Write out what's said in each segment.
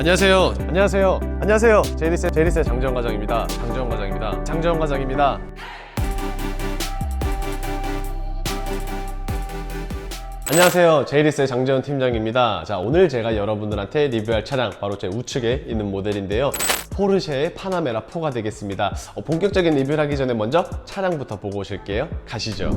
안녕하세요. 안녕하세요. 안녕하세요. 제이리스의 장재원 과장입니다. 장재원 과장입니다. 안녕하세요. 제이리스의 장재원 팀장입니다. 자, 오늘 제가 여러분들한테 리뷰할 차량 바로 제 우측에 있는 모델인데요. 포르쉐의 파나메라 4가 되겠습니다. 본격적인 리뷰를 하기 전에 먼저 차량부터 보고 오실게요. 가시죠.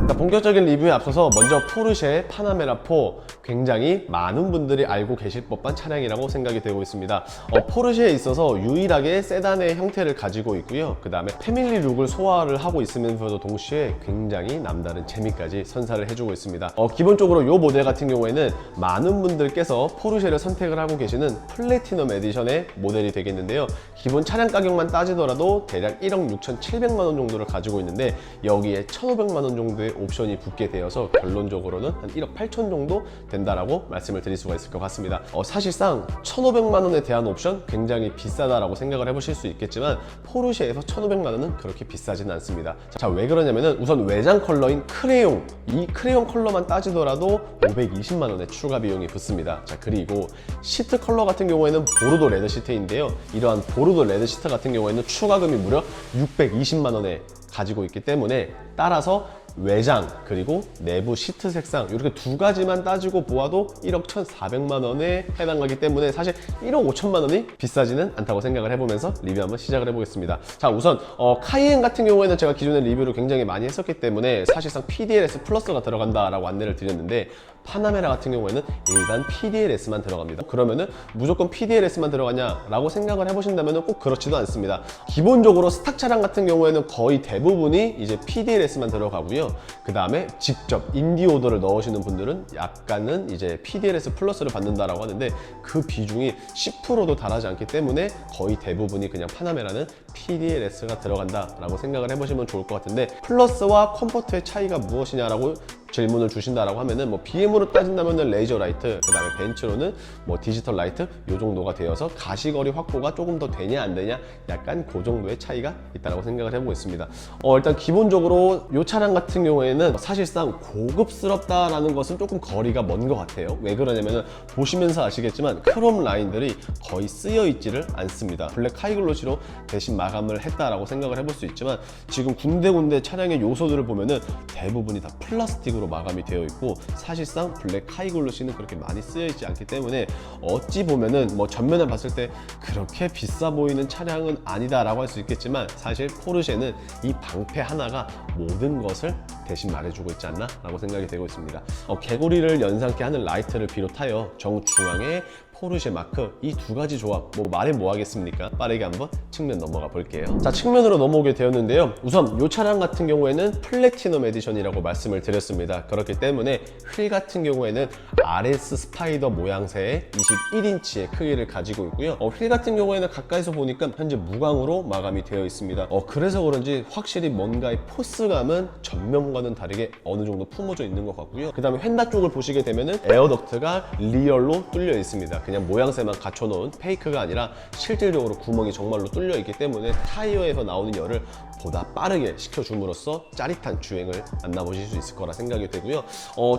본격적인 리뷰에 앞서서 먼저 포르쉐의 파나메라 4 굉장히 많은 분들이 알고 계실 법한 차량이라고 생각이 되고 있습니다. 포르쉐에 있어서 유일하게 세단의 형태를 가지고 있고요. 그 다음에 패밀리 룩을 소화를 하고 있으면서도 동시에 굉장히 남다른 재미까지 선사를 해주고 있습니다. 기본적으로 이 모델 같은 경우에는 많은 분들께서 포르쉐를 선택을 하고 계시는 플래티넘 에디션의 모델이 되겠는데요. 기본 차량 가격만 따지더라도 대략 1억 6,700만 원 정도를 가지고 있는데 여기에 1,500만 원 정도의 옵션이 붙게 되어서 결론적으로는 한 1억 8천 정도 된다라고 말씀을 드릴 수가 있을 것 같습니다. 사실상 1,500만 원에 대한 옵션 굉장히 비싸다라고 생각을 해보실 수 있겠지만 포르쉐에서 1,500만 원은 그렇게 비싸지는 않습니다. 자, 왜 그러냐면은 우선 외장 컬러인 크레용, 이 크레용 컬러만 따지더라도 520만 원의 추가 비용이 붙습니다. 자, 그리고 시트 컬러 같은 경우에는 보르도 레드 시트인데요. 이러한 보르도 레드 시트 같은 경우에는 추가금이 무려 620만 원에 가지고 있기 때문에 따라서 외장 그리고 내부 시트 색상 이렇게 두 가지만 따지고 보아도 1억 1,400만 원에 해당하기 때문에 사실 1억 5천만 원이 비싸지는 않다고 생각을 해보면서 리뷰 한번 시작을 해보겠습니다. 자, 우선 카이엔 같은 경우에는 제가 기존에 리뷰를 굉장히 많이 했었기 때문에 사실상 PDLS 플러스가 들어간다라고 안내를 드렸는데 파나메라 같은 경우에는 일반 PDLS만 들어갑니다. 그러면은 무조건 PDLS만 들어가냐라고 생각을 해보신다면 꼭 그렇지도 않습니다. 기본적으로 스탁 차량 같은 경우에는 거의 대부분이 이제 PDLS만 들어가고요. 그 다음에 직접 인디 오더를 넣으시는 분들은 약간은 이제 PDLS 플러스를 받는다라고 하는데 그 비중이 10%도 달하지 않기 때문에 거의 대부분이 그냥 파나메라는 PDLS가 들어간다라고 생각을 해보시면 좋을 것 같은데 플러스와 컴포트의 차이가 무엇이냐라고 질문을 주신다라고 하면은 뭐 BM으로 따진다면은 레이저 라이트, 그 다음에 벤츠로는 뭐 디지털 라이트 요 정도가 되어서 가시거리 확보가 조금 더 되냐 안 되냐 약간 그 정도의 차이가 있다라고 생각을 해보고 있습니다. 일단 기본적으로 요 차량 같은 경우에는 사실상 고급스럽다라는 것은 조금 거리가 먼 것 같아요. 왜 그러냐면은 보시면서 아시겠지만 크롬 라인들이 거의 쓰여 있지를 않습니다. 블랙 하이글로시로 대신 마감을 했다라고 생각을 해볼 수 있지만 지금 군데군데 차량의 요소들을 보면은 대부분이 다 플라스틱으로 마감이 되어 있고 사실상 블랙 하이글로시는 그렇게 많이 쓰여 있지 않기 때문에 어찌 보면은 뭐 전면을 봤을 때 그렇게 비싸 보이는 차량은 아니다라고 할 수 있겠지만 사실 포르쉐는 이 방패 하나가 모든 것을 대신 말해주고 있지 않나 라고 생각이 되고 있습니다. 개구리를 연상케 하는 라이트를 비롯하여 정중앙에 포르쉐 마크 이 두 가지 조합 뭐 말해 뭐 하겠습니까? 빠르게 한번 측면 넘어가 볼게요. 자, 측면으로 넘어오게 되었는데요. 우선 이 차량 같은 경우에는 플래티넘 에디션이라고 말씀을 드렸습니다. 그렇기 때문에 휠 같은 경우에는 RS 스파이더 모양새의 21인치의 크기를 가지고 있고요. 휠 같은 경우에는 가까이서 보니까 현재 무광으로 마감이 되어 있습니다. 그래서 그런지 확실히 뭔가의 포스감은 전면과는 다르게 어느 정도 품어져 있는 것 같고요. 그 다음에 휀다 쪽을 보시게 되면은 에어덕트가 리얼로 뚫려 있습니다. 그냥 모양새만 갖춰놓은 페이크가 아니라 실질적으로 구멍이 정말로 뚫려 있기 때문에 타이어에서 나오는 열을 보다 빠르게 식혀줌으로써 짜릿한 주행을 만나보실 수 있을 거라 생각이 되고요.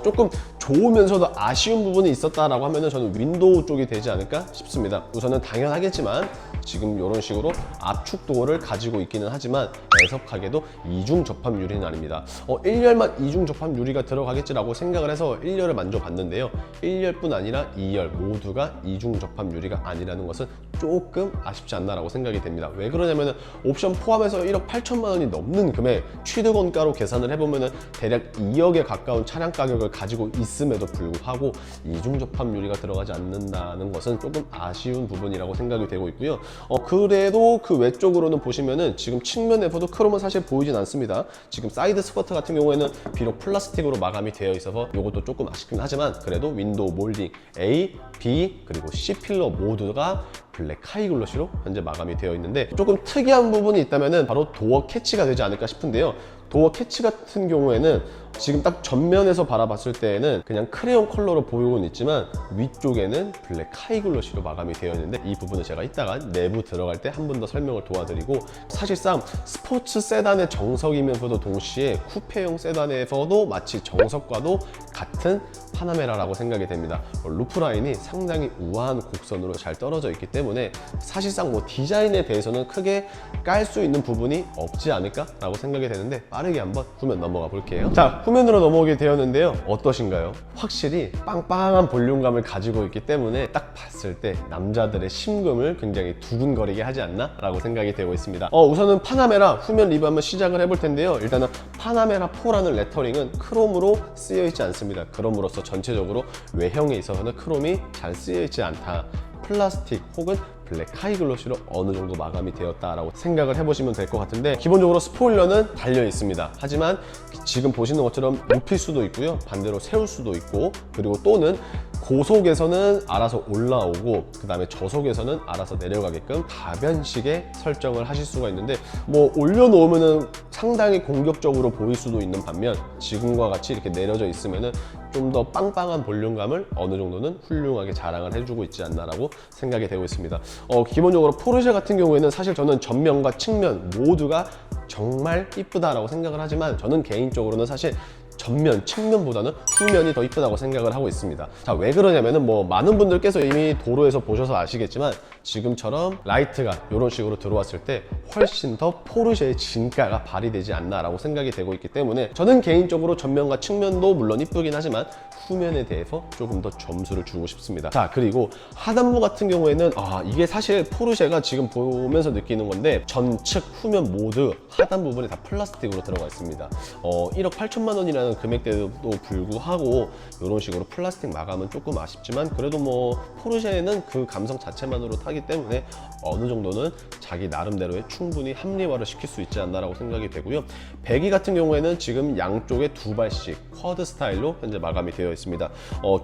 조금 좋으면서도 아쉬운 부분이 있었다라고 하면은 저는 윈도우 쪽이 되지 않을까 싶습니다. 우선은 당연하겠지만 지금 이런 식으로 압축 도어를 가지고 있기는 하지만 애석하게도 이중 접합 유리는 아닙니다. 1열만 이중 접합 유리가 들어가겠지라고 생각을 해서 1열을 만져봤는데요. 1열뿐 아니라 2열 모두가 이중 접합 유리가 아니라는 것은 조금 아쉽지 않나라고 생각이 됩니다. 왜 그러냐면은 옵션 포함해서 1억 8천만 원이 넘는 금액 취득원가로 계산을 해보면은 대략 2억에 가까운 차량 가격을 가지고 있음에도 불구하고 이중 접합 유리가 들어가지 않는다는 것은 조금 아쉬운 부분이라고 생각이 되고 있고요. 그래도 그 외쪽으로는 보시면은 지금 측면에서도 크롬은 사실 보이진 않습니다. 지금 사이드 스커트 같은 경우에는 비록 플라스틱으로 마감이 되어 있어서 이것도 조금 아쉽긴 하지만 그래도 윈도우 몰딩 A, B 그리고 C 필러 모두가 블랙 하이글로시로 현재 마감이 되어 있는데 조금 특이한 부분이 있다면은 바로 도어 캐치가 되지 않을까 싶은데요. 도어 캐치 같은 경우에는 지금 딱 전면에서 바라봤을 때에는 그냥 크레용 컬러로 보이고는 있지만 위쪽에는 블랙 하이글로시로 마감이 되어 있는데, 이 부분은 제가 이따가 내부 들어갈 때 한 번 더 설명을 도와드리고, 사실상 스포츠 세단의 정석이면서도 동시에 쿠페용 세단에서도 마치 정석과도 같은 파나메라라고 생각이 됩니다. 루프라인이 상당히 우아한 곡선으로 잘 떨어져 있기 때문에 사실상 뭐 디자인에 대해서는 크게 깔 수 있는 부분이 없지 않을까 라고 생각이 되는데, 빠르게 한번 후면 넘어가 볼게요. 자, 후면으로 넘어오게 되었는데요. 어떠신가요? 확실히 빵빵한 볼륨감을 가지고 있기 때문에 딱 봤을 때 남자들의 심금을 굉장히 두근거리게 하지 않나 라고 생각이 되고 있습니다. 우선은 파나메라 후면 리뷰 한번 시작을 해볼 텐데요. 일단은 파나메라 4라는 레터링은 크롬으로 쓰여 있지 않습니다. 그럼으로써 전체적으로 외형에 있어서는 크롬이 잘 쓰여 있지 않다. 플라스틱 혹은 블랙 하이글로시로 어느 정도 마감이 되었다라고 생각을 해보시면 될 것 같은데, 기본적으로 스포일러는 달려 있습니다. 하지만 지금 보시는 것처럼 눕힐 수도 있고요, 반대로 세울 수도 있고, 그리고 또는 고속에서는 알아서 올라오고 그 다음에 저속에서는 알아서 내려가게끔 가변식의 설정을 하실 수가 있는데, 뭐 올려놓으면은 상당히 공격적으로 보일 수도 있는 반면, 지금과 같이 이렇게 내려져 있으면은 좀 더 빵빵한 볼륨감을 어느 정도는 훌륭하게 자랑을 해주고 있지 않나라고 생각이 되고 있습니다. 기본적으로 포르쉐 같은 경우에는 사실 저는 전면과 측면 모두가 정말 이쁘다라고 생각을 하지만, 저는 개인적으로는 사실 전면, 측면보다는 후면이 더 이쁘다고 생각을 하고 있습니다. 자, 왜 그러냐면은 뭐 많은 분들께서 이미 도로에서 보셔서 아시겠지만, 지금처럼 라이트가 이런 식으로 들어왔을 때 훨씬 더 포르쉐의 진가가 발휘되지 않나라고 생각이 되고 있기 때문에, 저는 개인적으로 전면과 측면도 물론 이쁘긴 하지만 후면에 대해서 조금 더 점수를 주고 싶습니다. 자, 그리고 하단부 같은 경우에는 이게 사실 포르쉐가 지금 보면서 느끼는 건데, 전측 후면 모두 하단 부분이 다 플라스틱으로 들어가 있습니다. 1억 8천만 원이라는 금액대도 불구하고 이런 식으로 플라스틱 마감은 조금 아쉽지만, 그래도 뭐 포르쉐는 그 감성 자체만으로 타기 때문에 어느 정도는 자기 나름대로의 충분히 합리화를 시킬 수 있지 않나라고 생각이 되고요. 배기 같은 경우에는 지금 양쪽에 두 발씩 쿼드 스타일로 현재 마감이 되어 있습니다.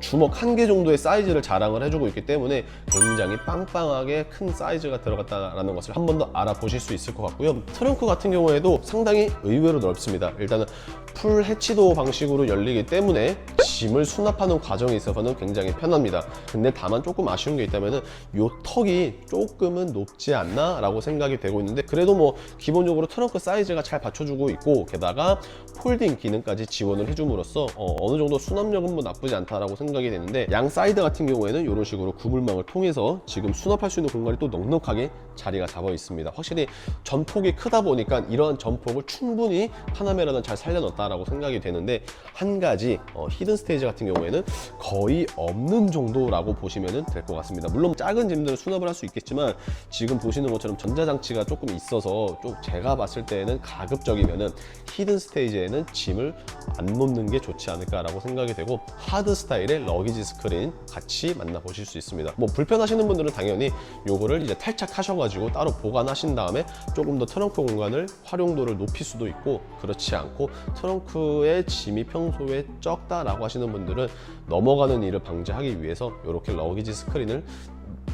주먹 한 개 정도의 사이즈를 자랑을 해주고 있기 때문에 굉장히 빵빵하게 큰 사이즈가 들어갔다라는 것을 한 번 더 알아보실 수 있을 것 같고요. 트렁크 같은 경우에도 상당히 의외로 넓습니다. 일단은 풀 해치도 방식으로 열리기 때문에 짐을 수납하는 과정에 있어서는 굉장히 편합니다. 근데 다만 조금 아쉬운 게 있다면은 요 턱이 조금은 높지 않나 라고 생각이 되고 있는데, 그래도 뭐 기본적으로 트렁크 사이즈가 잘 받쳐주고 있고, 게다가 폴딩 기능까지 지원을 해줌으로써 어느 정도 수납력은 뭐 나쁘지 않다라고 생각이 되는데, 양 사이드 같은 경우에는 이런 식으로 구불망을 통해서 지금 수납할 수 있는 공간이 또 넉넉하게 자리가 잡아 있습니다. 확실히 전폭이 크다 보니까 이러한 전폭을 충분히 파나메라는 잘 살려놨다라고 생각이 되는데, 한 가지 히든 스테이지 같은 경우에는 거의 없는 정도라고 보시면 될 것 같습니다. 물론 작은 짐들은 수납을 할 수 있겠지만, 지금 보시는 것처럼 전자장치가 조금 있어서 좀 제가 봤을 때는 가급적이면은 히든 스테이지에는 짐을 안 놓는 게 좋지 않을까라고 생각이 되고, 하드 스타일의 러기지 스크린 같이 만나보실 수 있습니다. 뭐 불편하시는 분들은 당연히 요거를 이제 탈착하셔가지고 따로 보관하신 다음에 조금 더 트렁크 공간을 활용도를 높일 수도 있고, 그렇지 않고 트렁크의 짐이 평소에 적다라고 하시는 분들은 넘어가는 일을 방지하기 위해서 이렇게 러기지 스크린을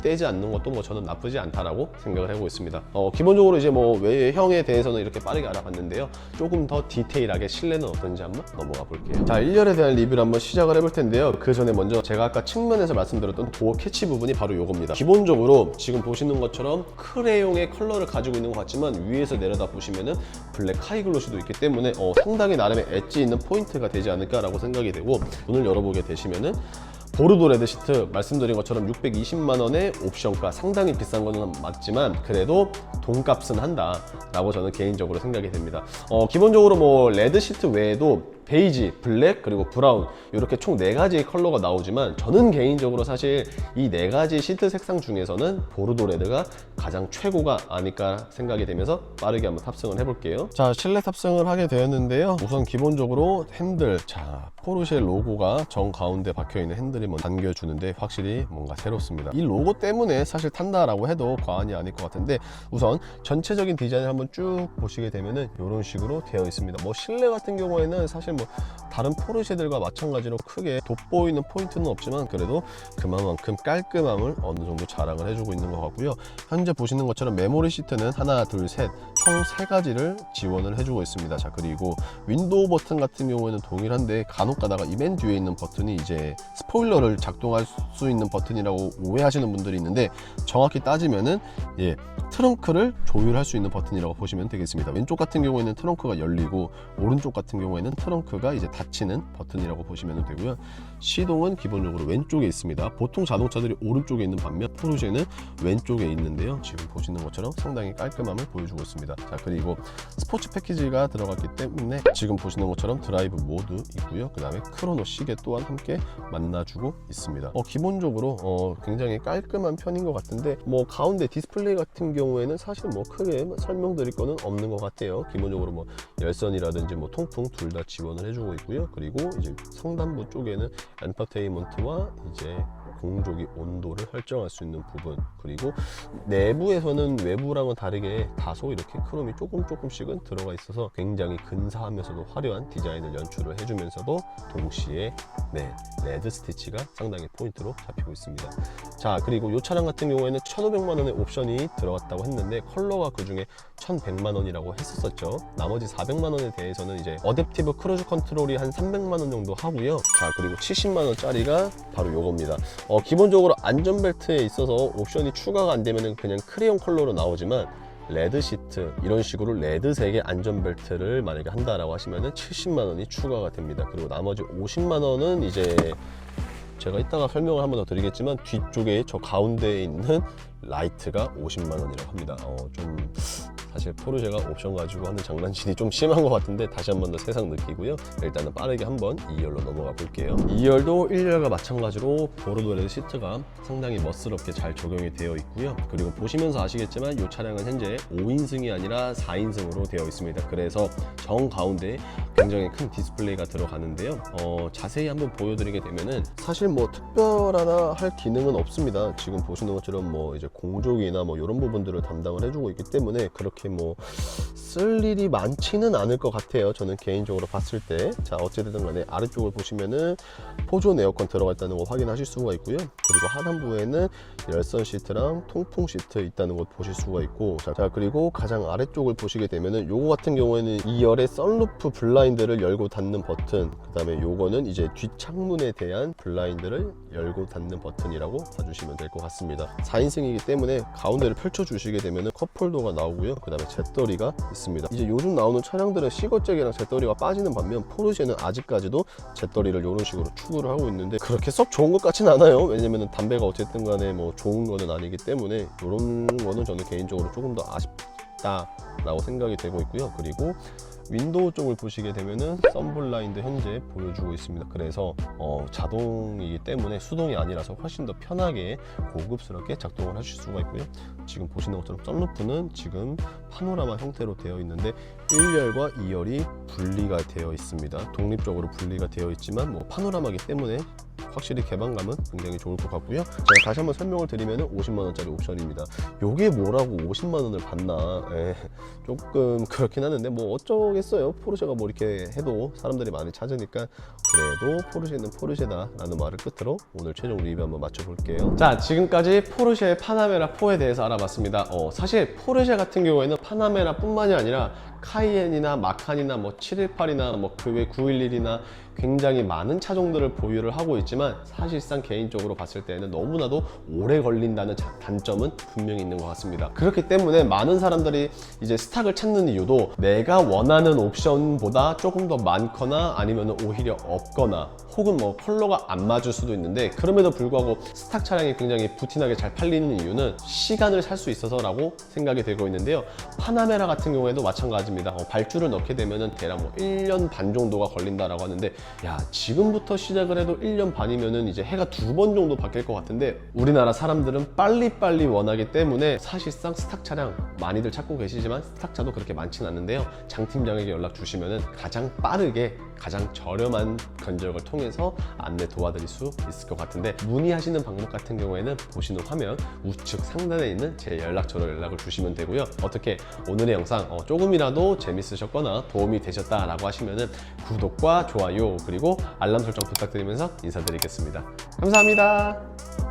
떼지 않는 것도 뭐 저는 나쁘지 않다라고 생각을 하고 있습니다. 기본적으로 이제 뭐 외형에 대해서는 이렇게 빠르게 알아봤는데요. 조금 더 디테일하게 실내는 어떤지 한번 넘어가 볼게요. 자, 1열에 대한 리뷰를 한번 시작을 해볼 텐데요. 그 전에 먼저 제가 아까 측면에서 말씀드렸던 도어 캐치 부분이 바로 요겁니다. 기본적으로 지금 보시는 것처럼 크레용의 컬러를 가지고 있는 것 같지만, 위에서 내려다 보시면은 블랙 하이글로시도 있기 때문에 상당히 나름의 엣지 있는 포인트가 되지 않을까라고 생각이 되고, 문을 열어보게 되시면은 보르도 레드 시트 말씀드린 것처럼 620만 원의 옵션가, 상당히 비싼 거는 맞지만 그래도 돈값은 한다 라고 저는 개인적으로 생각이 됩니다. 기본적으로 뭐 레드 시트 외에도 베이지, 블랙, 그리고 브라운 이렇게 총 4가지 컬러가 나오지만, 저는 개인적으로 사실 이 4가지 시트 색상 중에서는 보르도 레드가 가장 최고가 아닐까 생각이 되면서 빠르게 한번 탑승을 해볼게요. 자, 실내 탑승을 하게 되었는데요. 우선 기본적으로 핸들, 자 포르쉐 로고가 정 가운데 박혀있는 핸들이 사람들이 반겨주는데 확실히 뭔가 새롭습니다. 이 로고 때문에 사실 탄다라고 해도 과언이 아닐 것 같은데, 우선 전체적인 디자인을 한번 쭉 보시게 되면은 이런 식으로 되어 있습니다. 뭐 실내 같은 경우에는 사실 뭐 다른 포르쉐들과 마찬가지로 크게 돋보이는 포인트는 없지만 그래도 그만큼 깔끔함을 어느 정도 자랑을 해주고 있는 것 같고요. 현재 보시는 것처럼 메모리 시트는 하나, 둘, 셋, 총 3가지를 지원을 해주고 있습니다. 자, 그리고 윈도우 버튼 같은 경우에는 동일한데 간혹 가다가 이 맨 뒤에 있는 버튼이 이제 스포일러를 작동할 수 있는 버튼이라고 오해하시는 분들이 있는데, 정확히 따지면은 트렁크를 조율할 수 있는 버튼이라고 보시면 되겠습니다. 왼쪽 같은 경우에는 트렁크가 열리고 오른쪽 같은 경우에는 트렁크가 이제 닫히는 버튼이라고 보시면 되고요. 시동은 기본적으로 왼쪽에 있습니다. 보통 자동차들이 오른쪽에 있는 반면 포르쉐는 왼쪽에 있는데요. 지금 보시는 것처럼 상당히 깔끔함을 보여주고 있습니다. 자, 그리고 스포츠 패키지가 들어갔기 때문에 지금 보시는 것처럼 드라이브 모드 있고요. 그 다음에 크로노 시계 또한 함께 만나주고 있습니다. 기본적으로 굉장히 깔끔한 편인 것 같은데, 뭐 가운데 디스플레이 같은 경우에는 사실 뭐 크게 설명드릴 거는 없는 것 같아요. 기본적으로 뭐 열선이라든지 뭐 통풍 둘 다 지원을 해주고 있고요. 그리고 이제 상단부 쪽에는 엔터테인먼트와 이제 공조기 온도를 설정할 수 있는 부분, 그리고 내부에서는 외부랑은 다르게 다소 이렇게 크롬이 조금씩은 들어가 있어서 굉장히 근사하면서도 화려한 디자인을 연출을 해주면서도 동시에 레드 스티치가 상당히 포인트로 잡히고 있습니다. 자, 그리고 이 차량 같은 경우에는 1,500만 원의 옵션이 들어갔다고 했는데 컬러가 그 중에 1,100만 원이라고 했었죠. 나머지 400만 원에 대해서는 이제 어댑티브 크루즈 컨트롤이 한 300만 원 정도 하고요. 자, 그리고 70만 원짜리가 바로 요겁니다. 기본적으로 안전벨트에 있어서 옵션이 추가가 안 되면 그냥 크레용 컬러로 나오지만, 레드 시트 이런 식으로 레드색의 안전벨트를 만약에 한다라고 하시면은 70만 원이 추가가 됩니다. 그리고 나머지 50만 원은 이제 제가 이따가 설명을 한 번 더 드리겠지만, 뒤쪽에 저 가운데에 있는 라이트가 50만 원이라고 합니다. 좀 사실 포르쉐가 옵션 가지고 하는 장난질이 좀 심한 것 같은데 다시 한 번 더 세상 느끼고요. 일단은 빠르게 한번 2열로 넘어가 볼게요. 2열도 1열과 마찬가지로 보르도레드 시트가 상당히 멋스럽게 잘 적용이 되어 있고요. 그리고 보시면서 아시겠지만 이 차량은 현재 5인승이 아니라 4인승으로 되어 있습니다. 그래서 정 가운데 굉장히 큰 디스플레이가 들어가는데요. 자세히 한번 보여드리게 되면은 사실 뭐 특별하나 할 기능은 없습니다. 지금 보시는 것처럼 뭐 이제 공조기나 뭐 이런 부분들을 담당을 해주고 있기 때문에 그렇게 뭐 쓸 일이 많지는 않을 것 같아요. 저는 개인적으로 봤을 때. 자, 어찌됐든 간에 아래쪽을 보시면은 포존 에어컨 들어가 있다는 거 확인하실 수가 있고요. 그리고 하단부에는 열선 시트랑 통풍 시트 있다는 것 보실 수가 있고, 자, 그리고 가장 아래쪽을 보시게 되면은 요거 같은 경우에는 2열의 썬루프 블라인드를 열고 닫는 버튼, 그 다음에 요거는 이제 뒷창문에 대한 블라인드를 열고 닫는 버튼이라고 봐주시면 될 것 같습니다. 4인승이기 때문에 가운데를 펼쳐 주시게 되면은 컵홀더가 나오고요. 그 다음에 잿더리가 있습니다. 이제 요즘 나오는 차량들은 시거잭이랑 잿더리가 빠지는 반면 포르쉐는 아직까지도 잿더리를 이런 식으로 추구를 하고 있는데 그렇게 썩 좋은 것 같진 않아요. 왜냐면 담배가 어쨌든 간에 뭐 좋은 거는 아니기 때문에 이런 거는 저는 개인적으로 조금 더 아쉽다라고 생각이 되고 있고요. 그리고 윈도우 쪽을 보시게 되면은 썬블라인드 현재 보여주고 있습니다. 그래서 자동이기 때문에 수동이 아니라서 훨씬 더 편하게 고급스럽게 작동을 하실 수가 있고요. 지금 보시는 것처럼 썬루프는 지금 파노라마 형태로 되어 있는데 1열과 2열이 분리가 되어 있습니다. 독립적으로 분리가 되어 있지만 뭐 파노라마기 때문에 확실히 개방감은 굉장히 좋을 것 같고요. 제가 다시 한번 설명을 드리면 50만 원짜리 옵션입니다. 요게 뭐라고 50만 원을 받나, 조금 그렇긴 하는데 뭐 어쩌겠어요. 포르쉐가 뭐 이렇게 해도 사람들이 많이 찾으니까 그래도 포르쉐는 포르쉐다 라는 말을 끝으로 오늘 최종 리뷰 한번 맞춰볼게요. 자, 지금까지 포르쉐 파나메라 4에 대해서 알아봤습니다. 사실 포르쉐 같은 경우에는 파나메라 뿐만이 아니라 카이엔이나 마칸이나 뭐 718이나 뭐 그 외 911이나 굉장히 많은 차종들을 보유를 하고 있지만 사실상 개인적으로 봤을 때는 너무나도 오래 걸린다는 단점은 분명히 있는 것 같습니다. 그렇기 때문에 많은 사람들이 이제 스탁을 찾는 이유도 내가 원하는 옵션보다 조금 더 많거나 아니면 오히려 없거나 혹은 뭐 컬러가 안 맞을 수도 있는데, 그럼에도 불구하고 스탁 차량이 굉장히 부티나게 잘 팔리는 이유는 시간을 살 수 있어서라고 생각이 되고 있는데요. 파나메라 같은 경우에도 마찬가지입니다. 발주를 넣게 되면은 대략 뭐 1년 반 정도가 걸린다라고 하는데, 야, 지금부터 시작을 해도 1년 반이면은 이제 해가 2번 정도 바뀔 것 같은데, 우리나라 사람들은 빨리빨리 원하기 때문에 사실상 스탁 차량 많이들 찾고 계시지만 스탁차도 그렇게 많지는 않는데요. 장 팀장에게 연락 주시면은 가장 빠르게 가장 저렴한 견적을 통해 통해서 안내 도와드릴 수 있을 것 같은데, 문의하시는 방법 같은 경우에는 보시는 화면 우측 상단에 있는 제 연락처로 연락을 주시면 되고요. 어떻게 오늘의 영상 조금이라도 재밌으셨거나 도움이 되셨다라고 하시면은 구독과 좋아요 그리고 알람 설정 부탁드리면서 인사드리겠습니다. 감사합니다.